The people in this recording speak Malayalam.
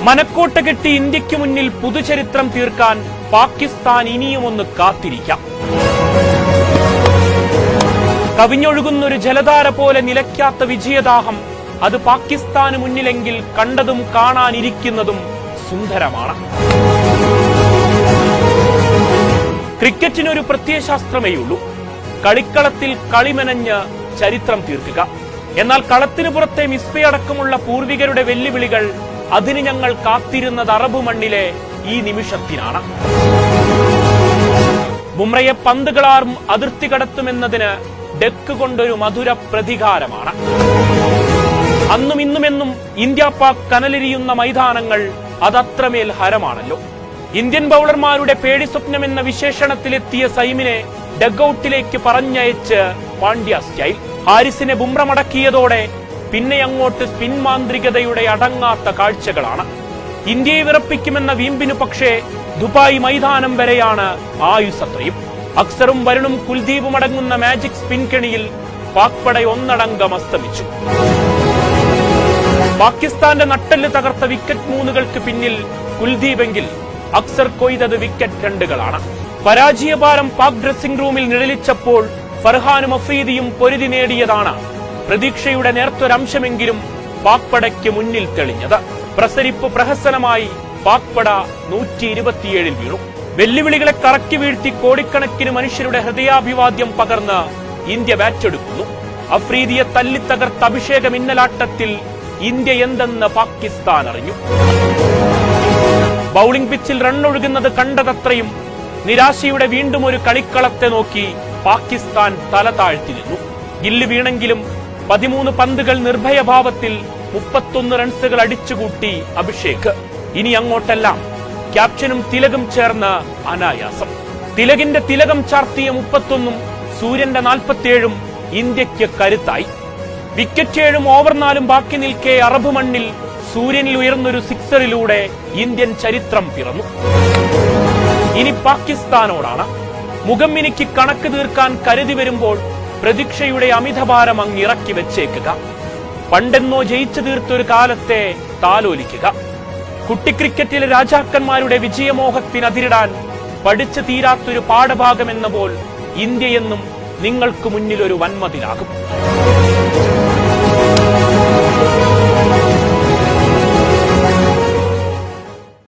മനക്കോട്ട കെട്ടി ഇന്ത്യക്ക് മുന്നിൽ പുതുചരിത്രം തീർക്കാൻ പാകിസ്ഥാൻ ഇനിയുമൊന്ന് കാത്തിരിക്കാം. കവിഞ്ഞൊഴുകുന്നൊരു ജലധാര പോലെ നിലയ്ക്കാത്ത വിജയദാഹം അത് പാകിസ്ഥാന് മുന്നിലെങ്കിൽ കണ്ടതും കാണാനിരിക്കുന്നതും സുന്ദരമാണ്. ക്രിക്കറ്റിനൊരു പ്രത്യയശാസ്ത്രമേയുള്ളൂ, കളിക്കളത്തിൽ കളിമെനഞ്ഞ് ചരിത്രം തീർക്കുക. എന്നാൽ കളത്തിനു പുറത്തെ മിസ്ബയടക്കമുള്ള പൂർവികരുടെ വെല്ലുവിളികൾ അതിന് ഞങ്ങൾ കാത്തിരുന്നത് അറബ് മണ്ണിലെ ഈ നിമിഷത്തിനാണ്. ബുംറയെ പന്തുകളാറും അതിർത്തി കടത്തുമെന്നതിന് ഡെക്ക് കൊണ്ടൊരു മധുര പ്രതികാരമാണ്. അന്നും ഇന്നുമെന്നും ഇന്ത്യ പാക് കനലെരിയുന്ന മൈതാനങ്ങൾ അതത്രമേൽ ഹരമാണല്ലോ. ഇന്ത്യൻ ബൌളർമാരുടെ പേടി സ്വപ്നമെന്ന വിശേഷണത്തിലെത്തിയ സൈമിനെ ഡഗ്ഔട്ടിലേക്ക് പറഞ്ഞയച്ച് പാണ്ഡ്യ സ്റ്റൈൽ. ഹാരിസിനെ ബുംറ മടക്കിയതോടെ പിന്നെ അങ്ങോട്ട് സ്പിൻ മാന്ത്രികതയുടെ അടങ്ങാത്ത കാഴ്ചകളാണ്. ഇന്ത്യയെ വിറപ്പിക്കുമെന്ന വീമ്പിനു പക്ഷേ ദുബായ് മൈതാനം വരെയാണ് ആയുസത്രയും. അക്സറും വരുണും കുൽദീപും അടങ്ങുന്ന മാജിക് സ്പിൻ കെണിയിൽ പാക് പട ഒന്നടങ്കം അസ്തമിച്ചു. പാകിസ്ഥാന്റെ നട്ടെല്ല് തകർത്ത വിക്കറ്റ് മൂന്നുകൾക്ക് പിന്നിൽ കുൽദീപെങ്കിൽ അക്സർ കൊയ്തത് വിക്കറ്റ് രണ്ടുകളാണ്. പരാജയഭാരം പാക് ഡ്രസ്സിംഗ് റൂമിൽ നിഴലിച്ചപ്പോൾ ഫർഹാനും അഫ്രീദിയും പൊരുതി നേടിയതാണ് പ്രതീക്ഷയുടെ നേർത്തൊരംശമെങ്കിലും പാക് പടയ്ക്ക് മുന്നിൽ തെളിഞ്ഞത്. പ്രസരിപ്പ് പ്രഹസനമായി പാക് പട 127 വീണു. വെല്ലുവിളികളെ കറക്കി വീഴ്ത്തി കോടിക്കണക്കിന് മനുഷ്യരുടെ ഹൃദയാഭിവാദ്യം പകർന്ന് ഇന്ത്യ ബാറ്റെടുക്കുന്നു. അഫ്രീദിയെ തല്ലിത്തകർത്ത അഭിഷേക മിന്നലാട്ടത്തിൽ ഇന്ത്യ എന്തെന്ന് പാകിസ്ഥാൻ അറിഞ്ഞു. ബൌളിംഗ് പിച്ചിൽ റണ്ണൊഴുകുന്നത് കണ്ടതത്രയും നിരാശയുടെ വീണ്ടും ഒരു കളിക്കളത്തെ നോക്കി പാകിസ്ഥാൻ തല താഴ്ത്തി നിന്നു. ഗില്ല് വീണെങ്കിലും 13 പന്തുകൾ നിർഭയഭാവത്തിൽ 31 റൺസുകൾ അടിച്ചുകൂട്ടി അഭിഷേക്. ഇനി അങ്ങോട്ടെല്ലാം ക്യാപ്റ്റനും തിലകും ചേർന്ന് അനായാസം. തിലകിന്റെ തിലകം ചാർത്തിയ 31ഉം സൂര്യന്റെ 47ഉം ഇന്ത്യക്ക് കരുത്തായി. വിക്കറ്റ് 7ഉം ഓവർ 4ഉം ബാക്കി നിൽക്കെ അറബ് മണ്ണിൽ സൂര്യനിൽ ഉയർന്നൊരു സിക്സറിലൂടെ ഇന്ത്യൻ ചരിത്രം പിറന്നു. ഇനി പാകിസ്ഥാനോടാണ്. മുഖം മിനുക്കി കണക്ക് തീർക്കാൻ കരുതി വരുമ്പോൾ പ്രതീക്ഷയുടെ അമിതഭാരം അങ്ങിറക്കി വെച്ചേക്കുക. പണ്ടെന്നോ ജയിച്ചു തീർത്തൊരു കാലത്തെ താലോലിക്കുക. കുട്ടിക്രിക്കറ്റിലെ രാജാക്കന്മാരുടെ വിജയമോഹത്തിനതിരിടാൻ പഠിച്ചു തീരാത്തൊരു പാഠഭാഗമെന്ന പോൽ ഇന്ത്യയെന്നും നിങ്ങൾക്ക് മുന്നിലൊരു വൻമതിലാകും.